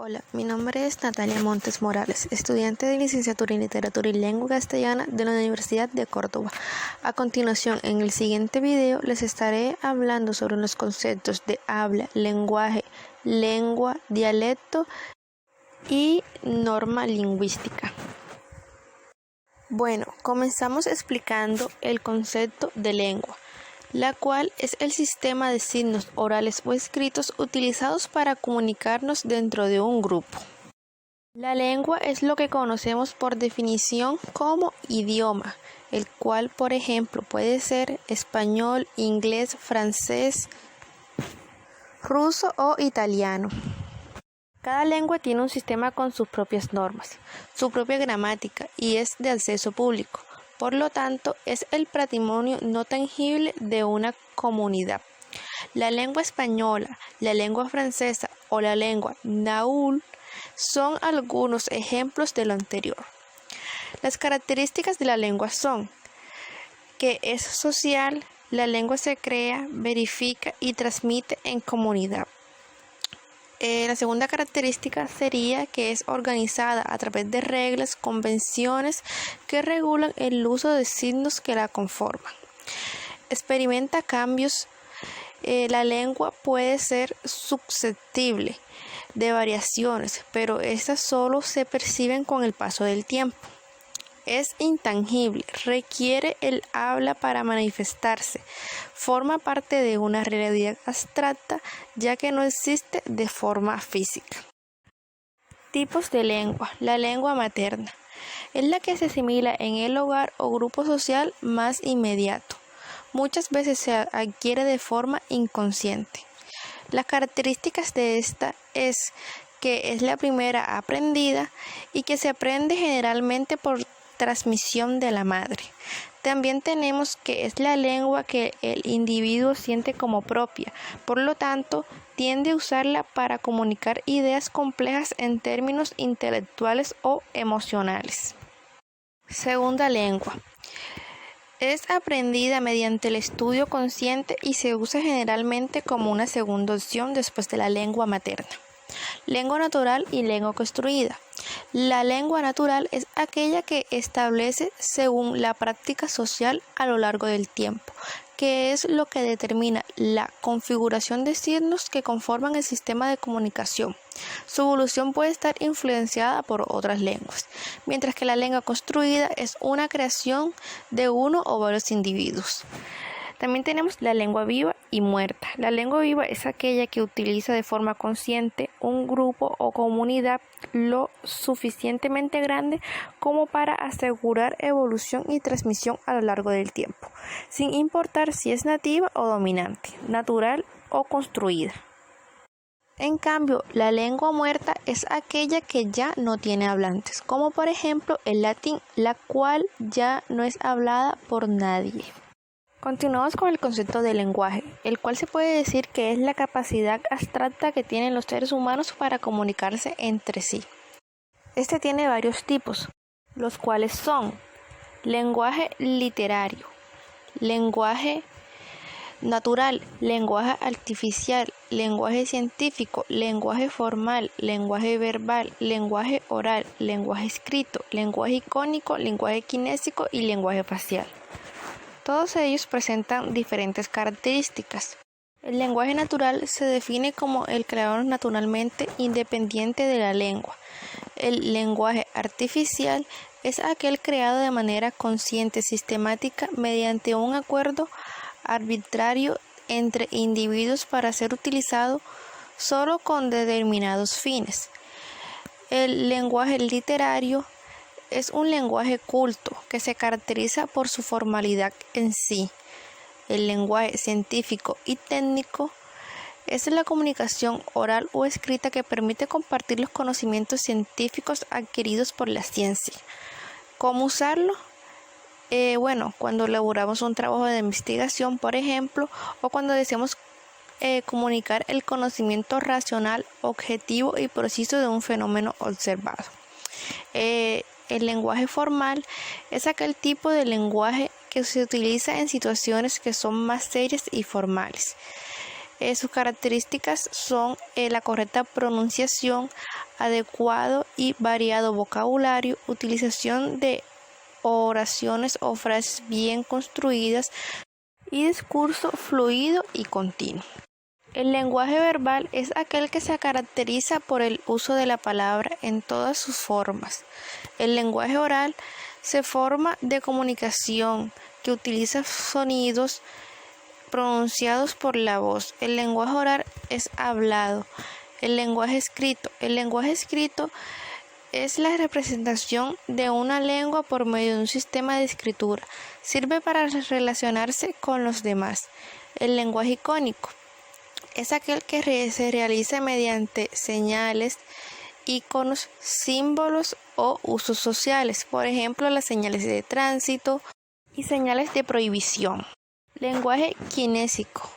Hola, mi nombre es Natalia Montes Morales, estudiante de Licenciatura en Literatura y Lengua Castellana de la Universidad de Córdoba. A continuación, en el siguiente video les estaré hablando sobre los conceptos de habla, lenguaje, lengua, dialecto y norma lingüística. Bueno, comenzamos explicando el concepto de lengua, la cual es el sistema de signos orales o escritos utilizados para comunicarnos dentro de un grupo. La lengua es lo que conocemos por definición como idioma, el cual, por ejemplo, puede ser español, inglés, francés, ruso o italiano. Cada lengua tiene un sistema con sus propias normas, su propia gramática y es de acceso público. Por lo tanto, es el patrimonio no tangible de una comunidad. La lengua española, la lengua francesa o la lengua nahuatl son algunos ejemplos de lo anterior. Las características de la lengua son que es social, la lengua se crea, verifica y transmite en comunidad. La segunda característica sería que es organizada a través de reglas, convenciones que regulan el uso de signos que la conforman. Experimenta cambios. La lengua puede ser susceptible de variaciones, pero estas solo se perciben con el paso del tiempo. Es intangible, requiere el habla para manifestarse, forma parte de una realidad abstracta ya que no existe de forma física. Tipos de lengua. La lengua materna es la que se asimila en el hogar o grupo social más inmediato. Muchas veces se adquiere de forma inconsciente. Las características de esta es que es la primera aprendida y que se aprende generalmente por transmisión de la madre. También tenemos que es la lengua que el individuo siente como propia, por lo tanto, tiende a usarla para comunicar ideas complejas en términos intelectuales o emocionales. Segunda lengua. Es aprendida mediante el estudio consciente y se usa generalmente como una segunda opción después de la lengua materna. Lengua natural y lengua construida. La lengua natural es aquella que establece según la práctica social a lo largo del tiempo, que es lo que determina la configuración de signos que conforman el sistema de comunicación. Su evolución puede estar influenciada por otras lenguas, mientras que la lengua construida es una creación de uno o varios individuos. También tenemos la lengua viva y muerta. La lengua viva es aquella que utiliza de forma consciente un grupo o comunidad lo suficientemente grande como para asegurar evolución y transmisión a lo largo del tiempo, sin importar si es nativa o dominante, natural o construida. En cambio, la lengua muerta es aquella que ya no tiene hablantes, como por ejemplo el latín, la cual ya no es hablada por nadie. Continuamos con el concepto de lenguaje, el cual se puede decir que es la capacidad abstracta que tienen los seres humanos para comunicarse entre sí. Este tiene varios tipos, los cuales son lenguaje literario, lenguaje natural, lenguaje artificial, lenguaje científico, lenguaje formal, lenguaje verbal, lenguaje oral, lenguaje escrito, lenguaje icónico, lenguaje kinésico y lenguaje facial. Todos ellos presentan diferentes características. El lenguaje natural se define como el creador naturalmente independiente de la lengua. El lenguaje artificial es aquel creado de manera consciente, sistemática, mediante un acuerdo arbitrario entre individuos para ser utilizado solo con determinados fines. El lenguaje literario es un lenguaje culto que se caracteriza por su formalidad en sí. El lenguaje científico y técnico es la comunicación oral o escrita que permite compartir los conocimientos científicos adquiridos por la ciencia. ¿Cómo usarlo? Cuando elaboramos un trabajo de investigación, por ejemplo, o cuando deseamos comunicar el conocimiento racional, objetivo y preciso de un fenómeno observado. El lenguaje formal es aquel tipo de lenguaje que se utiliza en situaciones que son más serias y formales. Sus características son la correcta pronunciación, adecuado y variado vocabulario, utilización de oraciones o frases bien construidas y discurso fluido y continuo. El lenguaje verbal es aquel que se caracteriza por el uso de la palabra en todas sus formas. El lenguaje oral se forma de comunicación que utiliza sonidos pronunciados por la voz. El lenguaje oral es hablado. El lenguaje escrito. El lenguaje escrito es la representación de una lengua por medio de un sistema de escritura. Sirve para relacionarse con los demás. El lenguaje icónico es aquel que se realiza mediante señales, iconos, símbolos o usos sociales, por ejemplo, las señales de tránsito y señales de prohibición. Lenguaje kinésico.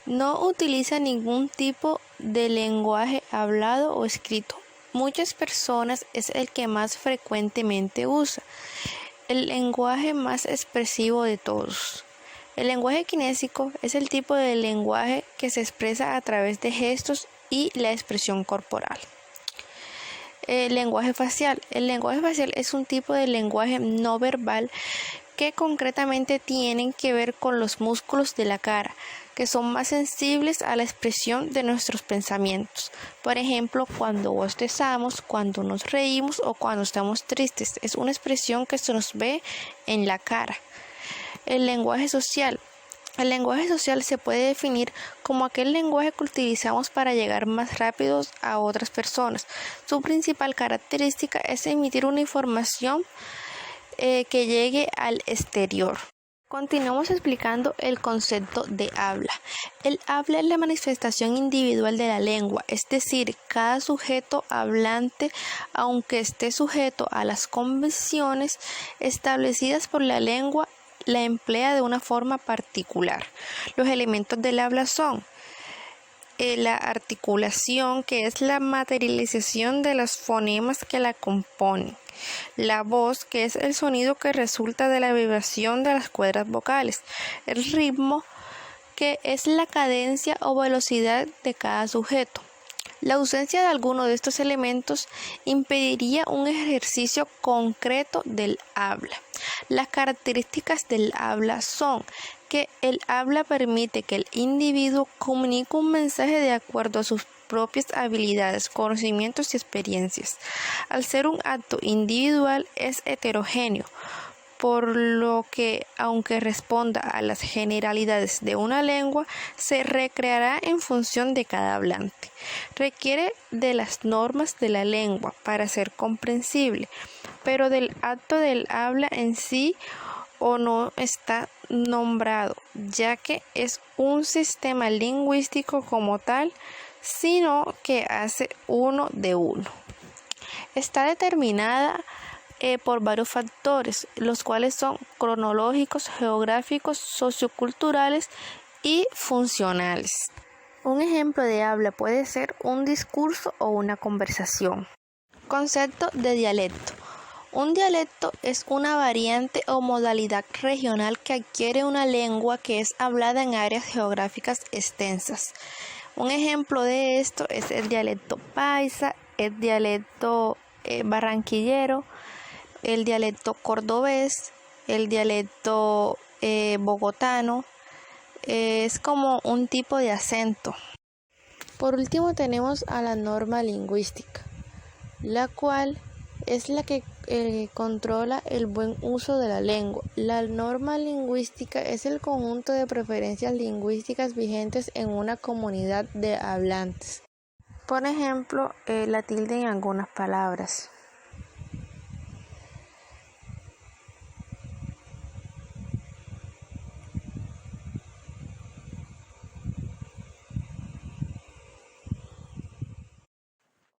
No utiliza ningún tipo de lenguaje hablado o escrito. Muchas personas es el que más frecuentemente usa. El lenguaje más expresivo de todos. El lenguaje kinésico es el tipo de lenguaje que se expresa a través de gestos y la expresión corporal. El lenguaje facial. El lenguaje facial es un tipo de lenguaje no verbal que concretamente tienen que ver con los músculos de la cara, que son más sensibles a la expresión de nuestros pensamientos. Por ejemplo, cuando bostezamos, cuando nos reímos o cuando estamos tristes. Es una expresión que se nos ve en la cara. El lenguaje social. El lenguaje social se puede definir como aquel lenguaje que utilizamos para llegar más rápido a otras personas. Su principal característica es emitir una información que llegue al exterior. Continuamos explicando el concepto de habla. El habla es la manifestación individual de la lengua, es decir, cada sujeto hablante, aunque esté sujeto a las convenciones establecidas por la lengua, la emplea de una forma particular. Los elementos del habla son la articulación, que es la materialización de los fonemas que la componen. La voz, que es el sonido que resulta de la vibración de las cuerdas vocales. El ritmo, que es la cadencia o velocidad de cada sujeto. La ausencia de alguno de estos elementos impediría un ejercicio concreto del habla. Las características del habla son que el habla permite que el individuo comunique un mensaje de acuerdo a sus propias habilidades, conocimientos y experiencias. Al ser un acto individual es heterogéneo, por lo que, aunque responda a las generalidades de una lengua, se recreará en función de cada hablante. Requiere de las normas de la lengua para ser comprensible, pero del acto del habla en sí o no está nombrado, ya que es un sistema lingüístico como tal, sino que hace uno de uno. Está determinada por varios factores, los cuales son cronológicos, geográficos, socioculturales y funcionales. Un ejemplo de habla puede ser un discurso o una conversación. Concepto de dialecto. Un dialecto es una variante o modalidad regional que adquiere una lengua que es hablada en áreas geográficas extensas. Un ejemplo de esto es el dialecto paisa, el dialecto barranquillero, el dialecto cordobés, el dialecto bogotano. Es como un tipo de acento. Por último tenemos a la norma lingüística, la cual es la que controla el buen uso de la lengua. La norma lingüística es el conjunto de preferencias lingüísticas vigentes en una comunidad de hablantes. Por ejemplo, la tilde en algunas palabras.